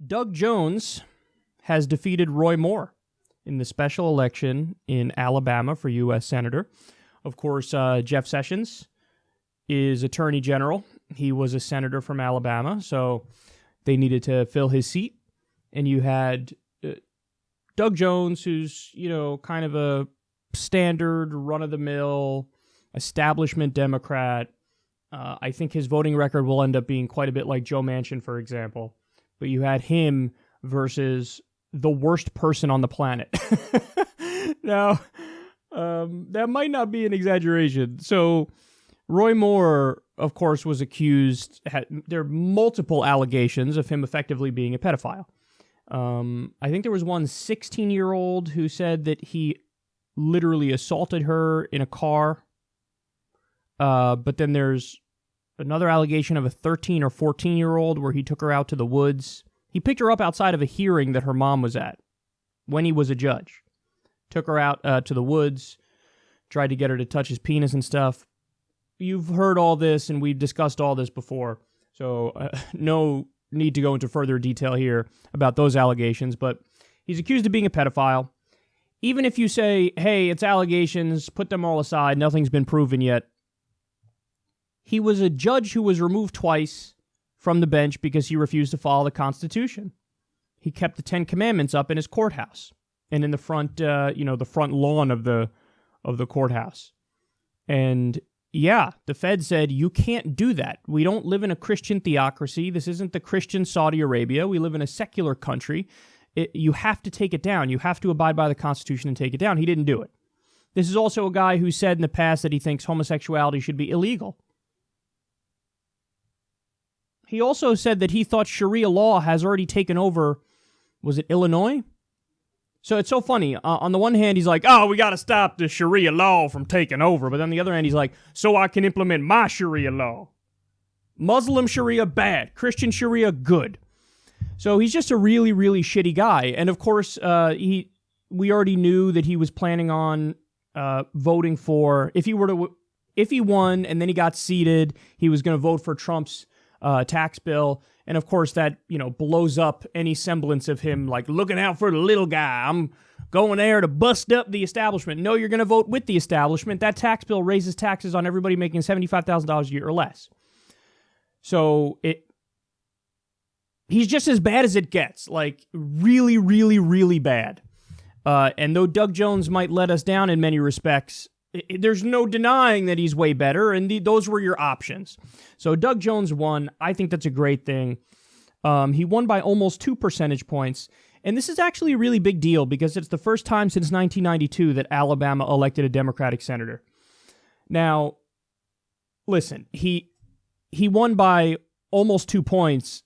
Doug Jones has defeated Roy Moore in the special election in Alabama for U.S. Senator. Of course, Jeff Sessions is Attorney General. He was a senator from Alabama, so they needed to fill his seat. And you had Doug Jones, who's, kind of a standard, run-of-the-mill, establishment Democrat. I think his voting record will end up being quite a bit like Joe Manchin, for example. But you had him versus the worst person on the planet. Now, that might not be an exaggeration. So, Roy Moore, of course, was accused. There are multiple allegations of him effectively being a pedophile. I think there was one 16-year-old who said that he literally assaulted her in a car. But then there's another allegation of a 13 or 14-year-old where he took her out to the woods. He picked her up outside of a hearing that her mom was at when he was a judge. Took her out to the woods, tried to get her to touch his penis and stuff. You've heard all this, and we've discussed all this before, so no need to go into further detail here about those allegations, but he's accused of being a pedophile. Even if you say, hey, it's allegations, put them all aside, nothing's been proven yet, he was a judge who was removed twice from the bench because he refused to follow the Constitution. He kept the Ten Commandments up in his courthouse and in the front, the front lawn of the courthouse. And yeah, the Fed said, you can't do that. We don't live in a Christian theocracy. This isn't the Christian Saudi Arabia. We live in a secular country. You have to take it down. You have to abide by the Constitution and take it down. He didn't do it. This is also a guy who said in the past that he thinks homosexuality should be illegal. He also said that he thought Sharia law has already taken over, was it Illinois? So it's so funny. On the one hand, he's like, oh, we got to stop the Sharia law from taking over. But on the other hand, he's like, so I can implement my Sharia law. Muslim Sharia, bad. Christian Sharia, good. So he's just a really, really shitty guy. And of course, we already knew that he was planning on voting for, if he won and then he got seated, he was going to vote for Trump's tax bill. And of course that, blows up any semblance of him like looking out for the little guy. I'm going there to bust up the establishment. No, you're going to vote with the establishment. That tax bill raises taxes on everybody making $75,000 a year or less. So he's just as bad as it gets, like really, really, really bad. And though Doug Jones might let us down in many respects, there's no denying that he's way better, and those were your options. So Doug Jones won. I think that's a great thing. He won by almost 2 percentage points, and this is actually a really big deal because it's the first time since 1992 that Alabama elected a Democratic senator. Now, listen, he won by almost 2 points,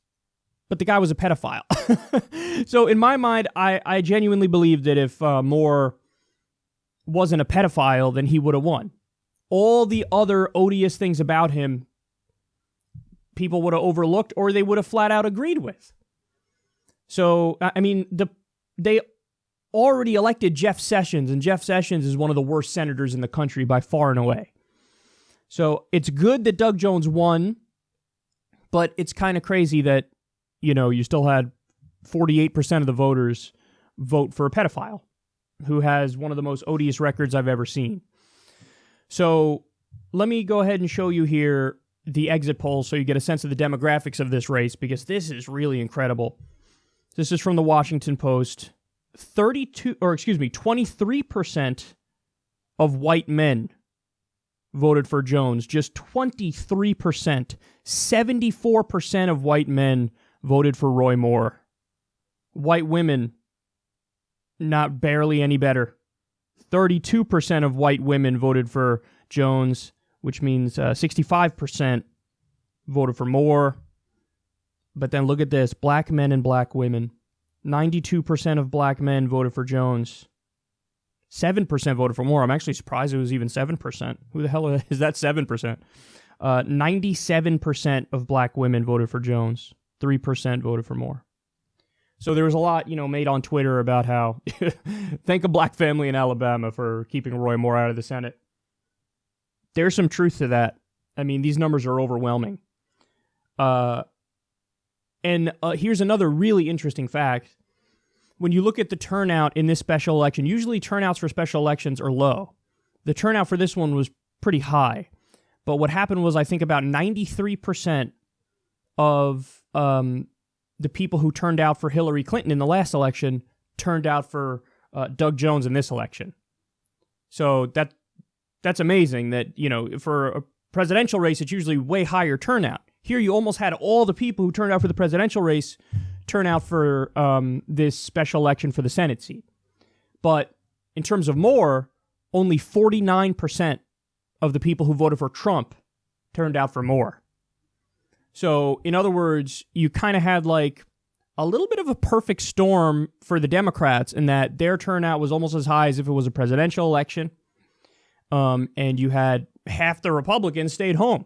but the guy was a pedophile. So in my mind, I genuinely believe that if Moore wasn't a pedophile, then he would have won. All the other odious things about him, people would have overlooked or they would have flat out agreed with. So, I mean, they already elected Jeff Sessions, and Jeff Sessions is one of the worst senators in the country by far and away. So it's good that Doug Jones won, but it's kind of crazy that, you still had 48% of the voters vote for a pedophile who has one of the most odious records I've ever seen. So let me go ahead and show you here the exit polls so you get a sense of the demographics of this race, because this is really incredible. This is from the Washington Post. 23% of white men voted for Jones. Just 23%. 74% of white men voted for Roy Moore. White women, not barely any better. 32% of white women voted for Jones, which means 65% voted for Moore. But then look at this, black men and black women. 92% of black men voted for Jones. 7% voted for Moore. I'm actually surprised it was even 7%. Who the hell is that 7%? 97% of black women voted for Jones. 3% voted for Moore. So there was a lot, made on Twitter about how thank a black family in Alabama for keeping Roy Moore out of the Senate. There's some truth to that. I mean, these numbers are overwhelming. And here's another really interesting fact. When you look at the turnout in this special election, usually turnouts for special elections are low. The turnout for this one was pretty high. But what happened was, I think about 93% of the people who turned out for Hillary Clinton in the last election turned out for Doug Jones in this election. So that's amazing that, you know, for a presidential race, it's usually way higher turnout. Here you almost had all the people who turned out for the presidential race turn out for this special election for the Senate seat. But in terms of Moore, only 49% of the people who voted for Trump turned out for Moore. So, in other words, you kind of had like a little bit of a perfect storm for the Democrats in that their turnout was almost as high as if it was a presidential election. And you had half the Republicans stayed home,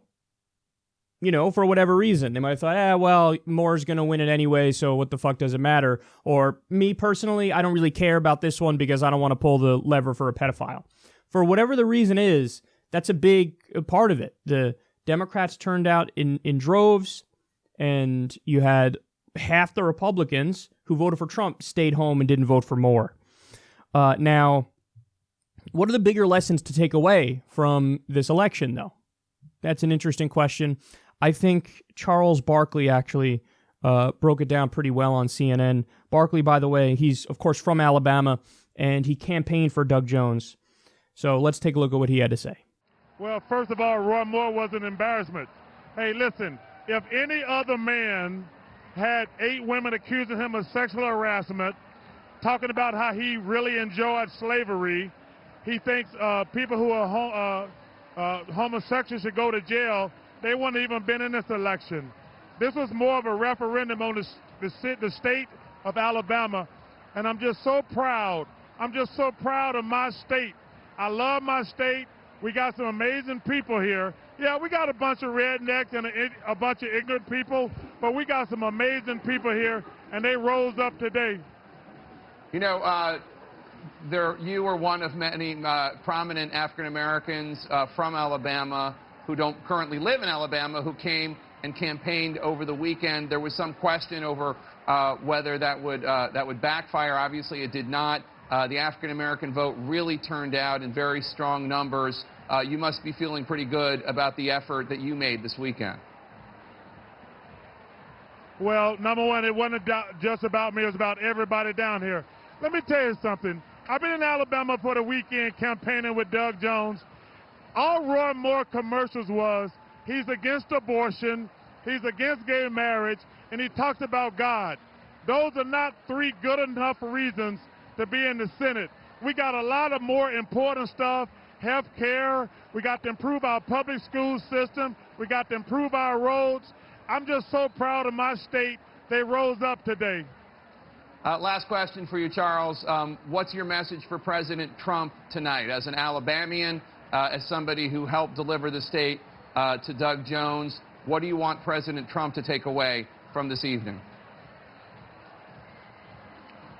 you know, for whatever reason. They might have thought, well, Moore's going to win it anyway, so what the fuck does it matter? Or me personally, I don't really care about this one because I don't want to pull the lever for a pedophile. For whatever the reason is, that's a big part of it. The Democrats turned out in droves, and you had half the Republicans who voted for Trump stayed home and didn't vote for Moore. Now, what are the bigger lessons to take away from this election, though? That's an interesting question. I think Charles Barkley actually broke it down pretty well on CNN. Barkley, by the way, he's, of course, from Alabama, and he campaigned for Doug Jones. So let's take a look at what he had to say. Well, first of all, Roy Moore was an embarrassment. Hey, listen, if any other man had 8 women accusing him of sexual harassment, talking about how he really enjoyed slavery, he thinks people who are homosexuals should go to jail, they wouldn't even been in this election. This was more of a referendum on the state of Alabama, and I'm just so proud. I'm just so proud of my state. I love my state. We got some amazing people here. Yeah, we got a bunch of rednecks and a bunch of ignorant people, but we got some amazing people here, and they rose up today. You know, you were one of many prominent African Americans from Alabama who don't currently live in Alabama who came and campaigned over the weekend. There was some question over whether that would backfire. Obviously, it did not. The African American vote really turned out in very strong numbers. You must be feeling pretty good about the effort that you made this weekend. Well, number one, it wasn't just about me. It was about everybody down here. Let me tell you something. I've been in Alabama for the weekend campaigning with Doug Jones. All Roy Moore commercials was he's against abortion, he's against gay marriage, and he talks about God. Those are not 3 good enough reasons to be in the Senate. We got a lot of more important stuff, health care, we got to improve our public school system, we got to improve our roads. I'm just so proud of my state. They rose up today. Last question for you, Charles. What's your message for President Trump tonight? As an Alabamian, as somebody who helped deliver the state to Doug Jones, what do you want President Trump to take away from this evening?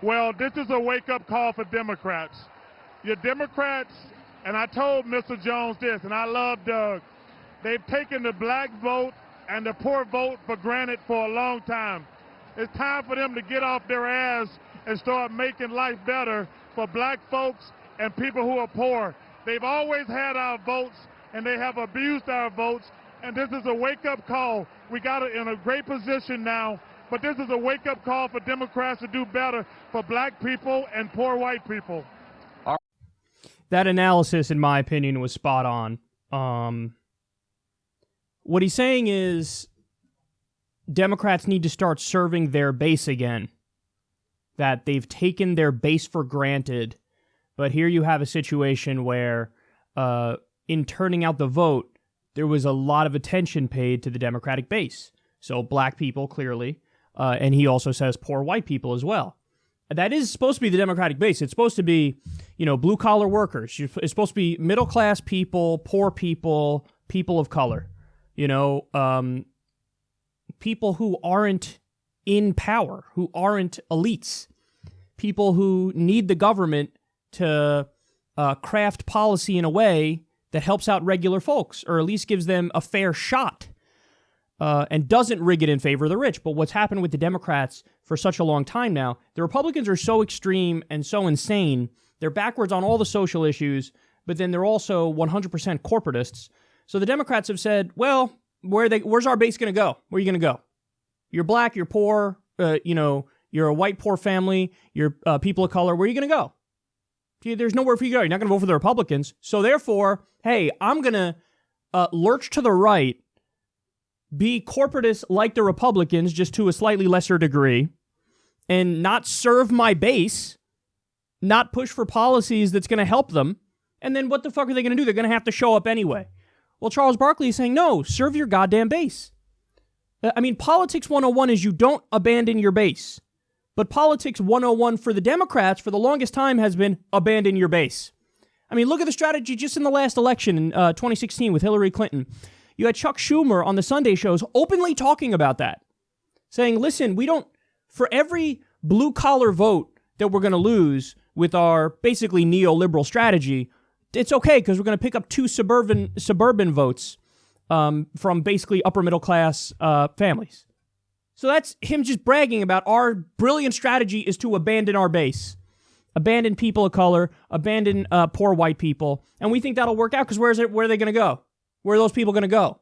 Well, this is a wake-up call for Democrats. Your Democrats, and I told Mr. Jones this, and I love Doug, they've taken the black vote and the poor vote for granted for a long time. It's time for them to get off their ass and start making life better for black folks and people who are poor. They've always had our votes, and they have abused our votes, and this is a wake-up call. We got it in a great position now, but this is a wake-up call for Democrats to do better for black people and poor white people. That analysis, in my opinion, was spot on. What he's saying is Democrats need to start serving their base again, that they've taken their base for granted. But here you have a situation where in turning out the vote, there was a lot of attention paid to the Democratic base. So black people, clearly, and he also says poor white people as well. That is supposed to be the Democratic base. It's supposed to be, you know, blue-collar workers. It's supposed to be middle-class people, poor people, people of color. You know, people who aren't in power, who aren't elites, people who need the government to craft policy in a way that helps out regular folks, or at least gives them a fair shot. and doesn't rig it in favor of the rich. But what's happened with the Democrats for such a long time now, the Republicans are so extreme and so insane. They're backwards on all the social issues, but then they're also 100% corporatists. So the Democrats have said, well, where's our base going to go? Where are you going to go? You're black, you're poor, you're a white poor family, you're people of color. Where are you going to go? There's nowhere for you to go. You're not going to vote for the Republicans. So therefore, hey, I'm going to lurch to the right, be corporatist like the Republicans, just to a slightly lesser degree, and not serve my base, not push for policies that's going to help them. And then what the fuck are they going to do? They're going to have to show up anyway. Well, Charles Barkley is saying, no, serve your goddamn base. I mean, politics 101 is you don't abandon your base. But politics 101 for the Democrats for the longest time has been abandon your base. I mean, look at the strategy just in the last election in 2016 with Hillary Clinton. You had Chuck Schumer on the Sunday shows openly talking about that, saying, listen, for every blue-collar vote that we're going to lose with our basically neoliberal strategy, it's okay because we're going to pick up 2 suburban votes from basically upper-middle-class families. So that's him just bragging about our brilliant strategy is to abandon our base, abandon people of color, abandon poor white people, and we think that'll work out because where are they going to go? Where are those people going to go?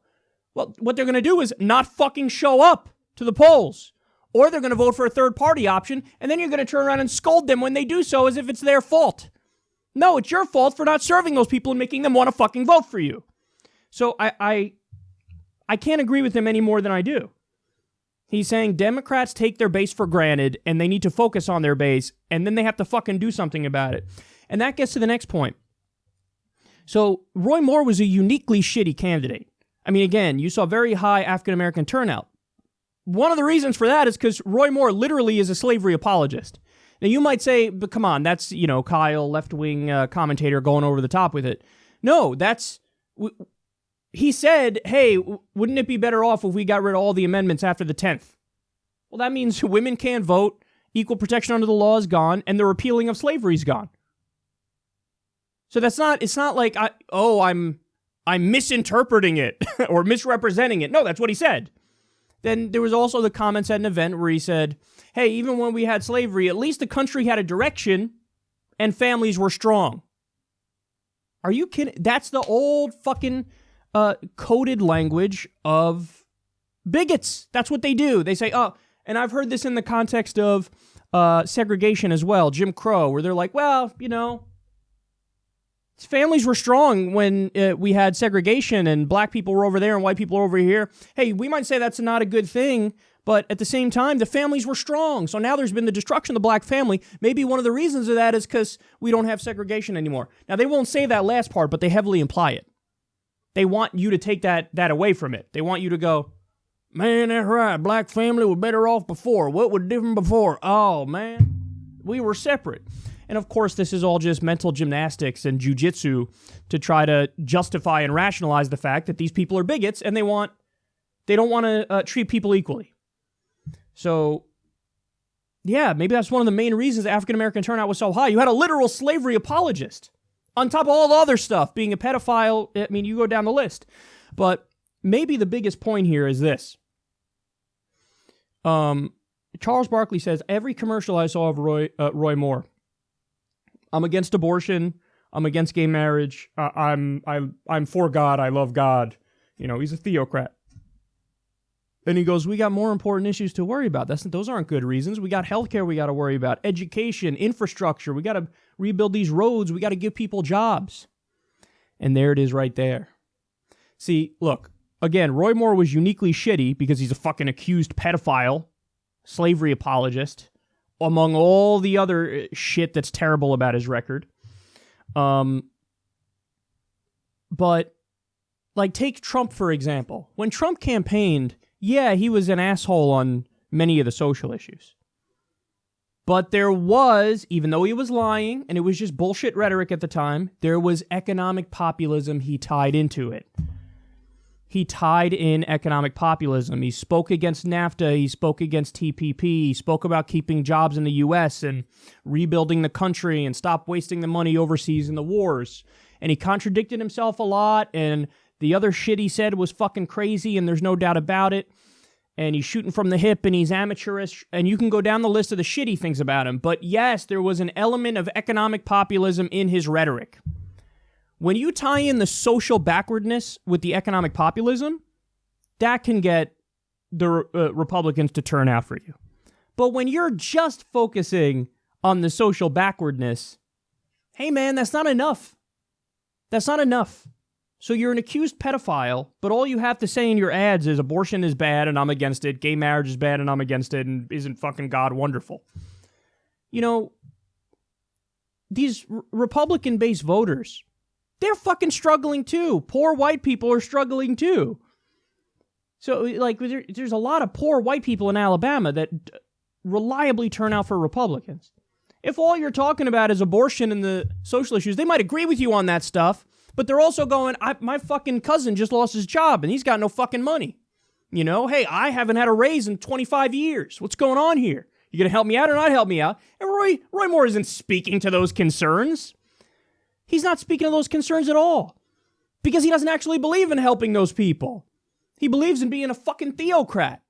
Well, what they're going to do is not fucking show up to the polls, or they're going to vote for a third-party option, and then you're going to turn around and scold them when they do so as if it's their fault. No, it's your fault for not serving those people and making them want to fucking vote for you. So I can't agree with him any more than I do. He's saying Democrats take their base for granted and they need to focus on their base and then they have to fucking do something about it. And that gets to the next point. So Roy Moore was a uniquely shitty candidate. I mean, again, you saw very high African-American turnout. One of the reasons for that is because Roy Moore literally is a slavery apologist. Now you might say, but come on, that's, Kyle, left-wing commentator going over the top with it. No, he said, hey, wouldn't it be better off if we got rid of all the amendments after the 10th? Well, that means women can't vote, equal protection under the law is gone, and the repealing of slavery is gone. So it's not like, I'm misinterpreting it or misrepresenting it. No, that's what he said. Then there was also the comments at an event where he said, hey, even when we had slavery, at least the country had a direction and families were strong. Are you kidding? That's the old fucking coded language of bigots. That's what they do. They say, and I've heard this in the context of segregation as well, Jim Crow, where they're like, well, families were strong when we had segregation and black people were over there and white people were over here. Hey, we might say that's not a good thing, but at the same time, the families were strong. So now there's been the destruction of the black family. Maybe one of the reasons of that is because we don't have segregation anymore. Now, they won't say that last part, but they heavily imply it. They want you to take that away from it. They want you to go, man, that's right. Black family was better off before. What was different before? Oh, man, we were separate. And of course, this is all just mental gymnastics and jujitsu to try to justify and rationalize the fact that these people are bigots and they don't want to treat people equally. So, yeah, maybe that's one of the main reasons the African-American turnout was so high. You had a literal slavery apologist. On top of all the other stuff, being a pedophile, I mean, you go down the list. But maybe the biggest point here is this. Charles Barkley says, every commercial I saw of Roy Moore, I'm against abortion, I'm against gay marriage, I'm for God, I love God. He's a theocrat. Then he goes, we got more important issues to worry about. Those aren't good reasons. We got healthcare we got to worry about, education, infrastructure. We got to rebuild these roads. We got to give people jobs. And there it is right there. See, look, again, Roy Moore was uniquely shitty because he's a fucking accused pedophile, slavery apologist, among all the other shit that's terrible about his record. But, take Trump, for example. When Trump campaigned, yeah, he was an asshole on many of the social issues. But there was, even though he was lying, and it was just bullshit rhetoric at the time, there was economic populism he tied into it. He tied in economic populism. He spoke against NAFTA. He spoke against TPP. He spoke about keeping jobs in the U.S. and rebuilding the country and stop wasting the money overseas in the wars. And he contradicted himself a lot, and the other shit he said was fucking crazy, and there's no doubt about it. And he's shooting from the hip, and he's amateurish, and you can go down the list of the shit he thinks about him. But yes, there was an element of economic populism in his rhetoric. When you tie in the social backwardness with the economic populism, that can get the Republicans to turn out for you. But when you're just focusing on the social backwardness, hey man, that's not enough. That's not enough. So you're an accused pedophile, but all you have to say in your ads is abortion is bad and I'm against it, gay marriage is bad and I'm against it, and isn't fucking God wonderful? You know, these Republican-based voters, they're fucking struggling too. Poor white people are struggling too. So, like, there's a lot of poor white people in Alabama that reliably turn out for Republicans. If all you're talking about is abortion and the social issues, they might agree with you on that stuff, but they're also going, my fucking cousin just lost his job and he's got no fucking money. You know, hey, I haven't had a raise in 25 years. What's going on here? You going to help me out or not help me out? And Roy Moore isn't speaking to those concerns. He's not speaking to those concerns at all because he doesn't actually believe in helping those people. He believes in being a fucking theocrat.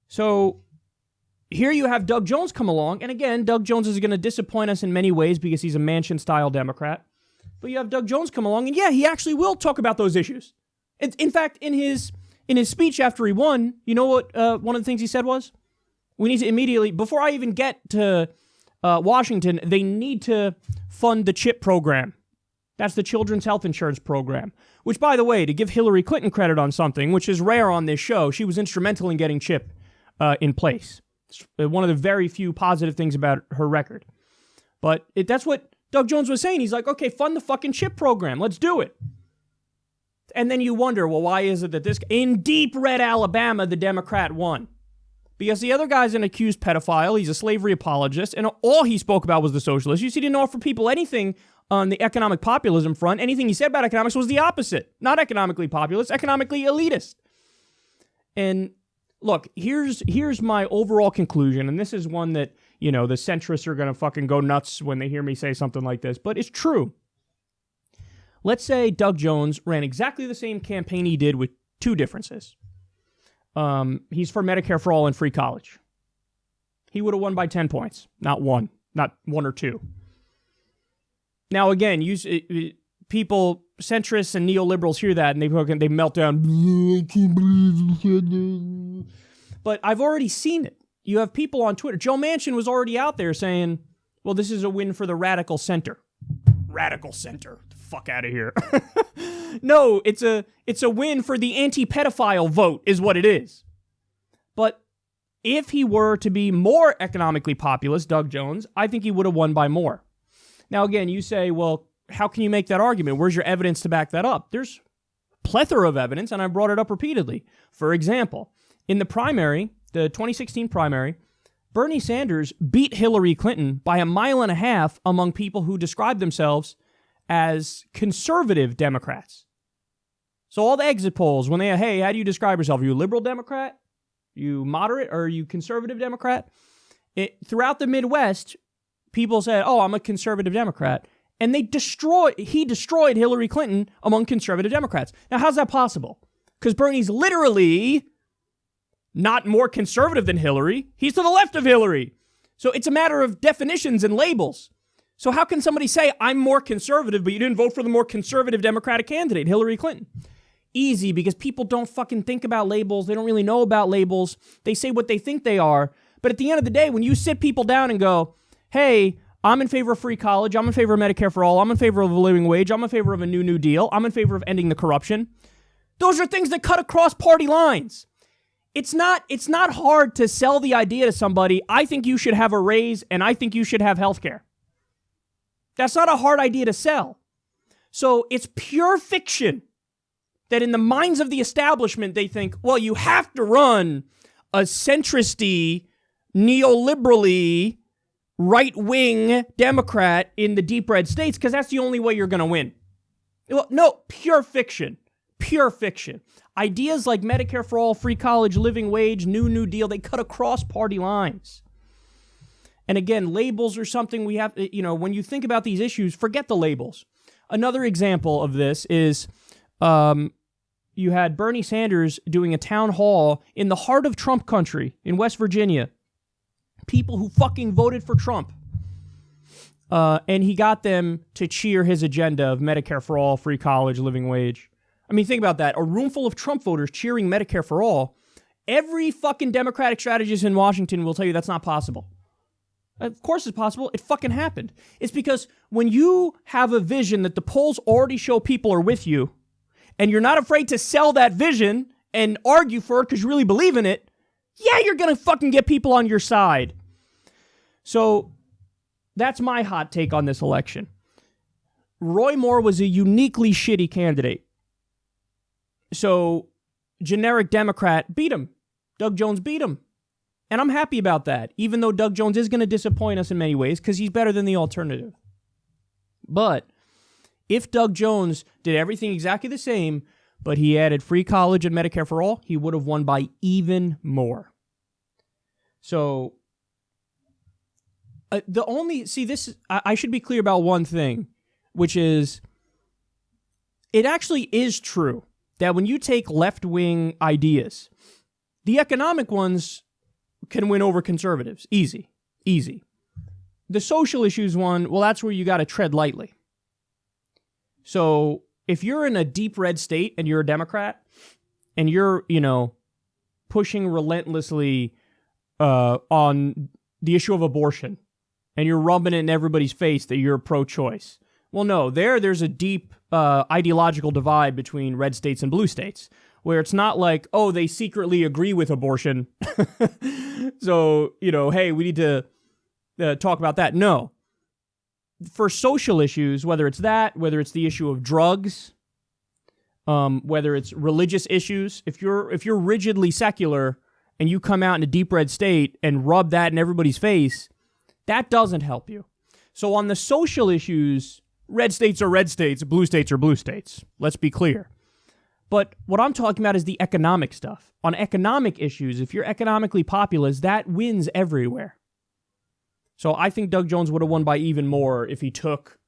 So here you have Doug Jones come along, and again, Doug Jones is going to disappoint us in many ways because he's a Manchin-style Democrat. But you have Doug Jones come along, and yeah, he actually will talk about those issues. In fact, in his speech after he won, you know what one of the things he said was? We need to immediately, before I even get to Washington, they need to fund the CHIP program. That's the Children's Health Insurance Program. Which, by the way, to give Hillary Clinton credit on something, which is rare on this show, she was instrumental in getting CHIP in place. It's one of the very few positive things about her record. But that's what Doug Jones was saying. He's like, okay, fund the fucking CHIP program. Let's do it. And then you wonder, well, why is it that in deep red Alabama, the Democrat won? Because the other guy's an accused pedophile. He's a slavery apologist. And all he spoke about was the social issues. He didn't offer people anything on the economic populism front. Anything he said about economics was the opposite. Not economically populist, economically elitist. And look, here's my overall conclusion. And this is one that, you know, the centrists are going to fucking go nuts when they hear me say something like this. But it's true. Let's say Doug Jones ran exactly the same campaign he did with two differences. He's for Medicare for all and free college. He would have won by 10 points, not one or two. Now, again, people, centrists and neoliberals hear that and they melt down. I can't believe you said that. But I've already seen it. You have people on Twitter. Joe Manchin was already out there saying, well, this is a win for the radical center. Radical center. The fuck out of here. No, it's a win for the anti-pedophile vote is what it is. But if he were to be more economically populist, Doug Jones, I think he would have won by more. Now, again, you say, well, how can you make that argument? Where's your evidence to back that up? There's a plethora of evidence, and I brought it up repeatedly. For example, in the primary, the 2016 primary, Bernie Sanders beat Hillary Clinton by 1.5 miles among people who describe themselves as conservative Democrats. So all the exit polls, when hey, how do you describe yourself? Are you a liberal Democrat? Are you moderate? Or are you conservative Democrat? Throughout the Midwest, people said, oh, I'm a conservative Democrat. And he destroyed Hillary Clinton among conservative Democrats. Now, how's that possible? Because Bernie's literally not more conservative than Hillary. He's to the left of Hillary. So it's a matter of definitions and labels. So how can somebody say, I'm more conservative, but you didn't vote for the more conservative Democratic candidate, Hillary Clinton? Easy, because people don't fucking think about labels. They don't really know about labels. They say what they think they are. But at the end of the day, when you sit people down and go, hey, I'm in favor of free college. I'm in favor of Medicare for all. I'm in favor of a living wage. I'm in favor of a New Deal. I'm in favor of ending the corruption. Those are things that cut across party lines. It's not hard to sell the idea to somebody, I think you should have a raise and I think you should have health care. That's not a hard idea to sell. So it's pure fiction that in the minds of the establishment, they think, well, you have to run a centristy, neoliberally, right-wing Democrat in the deep red states because that's the only way you're going to win. No, pure fiction. Pure fiction. Ideas like Medicare for all, free college, living wage, New Deal, they cut across party lines. And again, labels are something we have, when you think about these issues, forget the labels. Another example of this is you had Bernie Sanders doing a town hall in the heart of Trump country in West Virginia. People who fucking voted for Trump. And he got them to cheer his agenda of Medicare for all, free college, living wage. I mean, think about that. A room full of Trump voters cheering Medicare for all. Every fucking Democratic strategist in Washington will tell you that's not possible. Of course it's possible. It fucking happened. It's because when you have a vision that the polls already show people are with you, and you're not afraid to sell that vision and argue for it because you really believe in it, yeah, you're going to fucking get people on your side. So that's my hot take on this election. Roy Moore was a uniquely shitty candidate. So generic Democrat beat him. Doug Jones beat him. And I'm happy about that, even though Doug Jones is going to disappoint us in many ways because he's better than the alternative. But if Doug Jones did everything exactly the same, but he added free college and Medicare for all, he would have won by even more. So, I should be clear about one thing, which is, it actually is true that when you take left-wing ideas, the economic ones can win over conservatives. Easy. The social issues one, well, that's where you got to tread lightly. So if you're in a deep red state and you're a Democrat and you're, pushing relentlessly on the issue of abortion and you're rubbing it in everybody's face that you're pro-choice. Well, no, there's a deep ideological divide between red states and blue states where it's not like, oh, they secretly agree with abortion. So, hey, we need to talk about that. No. For social issues, whether it's the issue of drugs, whether it's religious issues, if you're rigidly secular and you come out in a deep red state and rub that in everybody's face, that doesn't help you. So on the social issues, red states are red states, blue states are blue states. Let's be clear. But what I'm talking about is the economic stuff. On economic issues, if you're economically populist, that wins everywhere. So I think Doug Jones would have won by even more if he took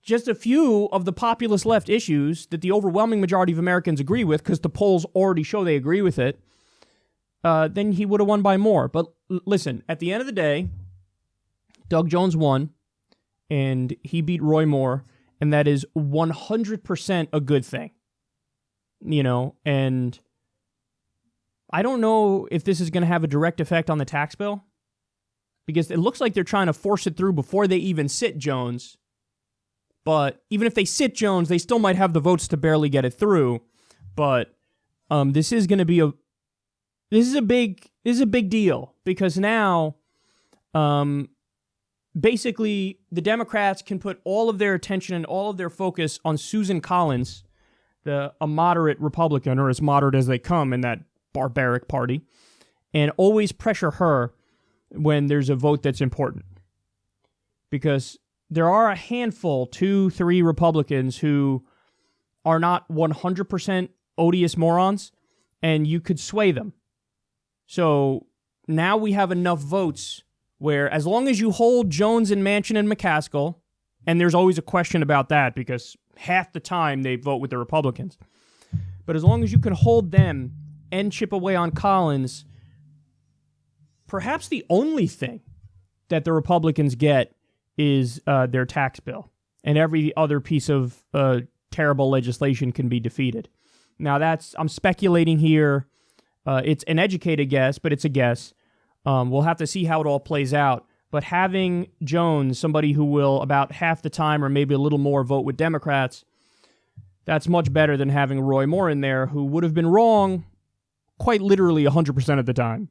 just a few of the populist left issues that the overwhelming majority of Americans agree with, because the polls already show they agree with it, then he would have won by more. But listen, at the end of the day, Doug Jones won, and he beat Roy Moore, and that is 100% a good thing. And I don't know if this is going to have a direct effect on the tax bill, because it looks like they're trying to force it through before they even sit Jones. But even if they sit Jones, they still might have the votes to barely get it through. But this is going to be a big deal, because now basically the Democrats can put all of their attention and all of their focus on Susan Collins, a moderate Republican, or as moderate as they come in that barbaric party, and always pressure her when there's a vote that's important. Because there are a handful, 2-3 Republicans who are not 100% odious morons, and you could sway them. So now we have enough votes where, as long as you hold Jones and Manchin and McCaskill, and there's always a question about that because half the time they vote with the Republicans, but as long as you can hold them and chip away on Collins, perhaps the only thing that the Republicans get is their tax bill, and every other piece of terrible legislation can be defeated. Now I'm speculating here. It's an educated guess, but it's a guess. We'll have to see how it all plays out. But having Jones, somebody who will about half the time or maybe a little more vote with Democrats, that's much better than having Roy Moore in there, who would have been wrong quite literally 100% of the time.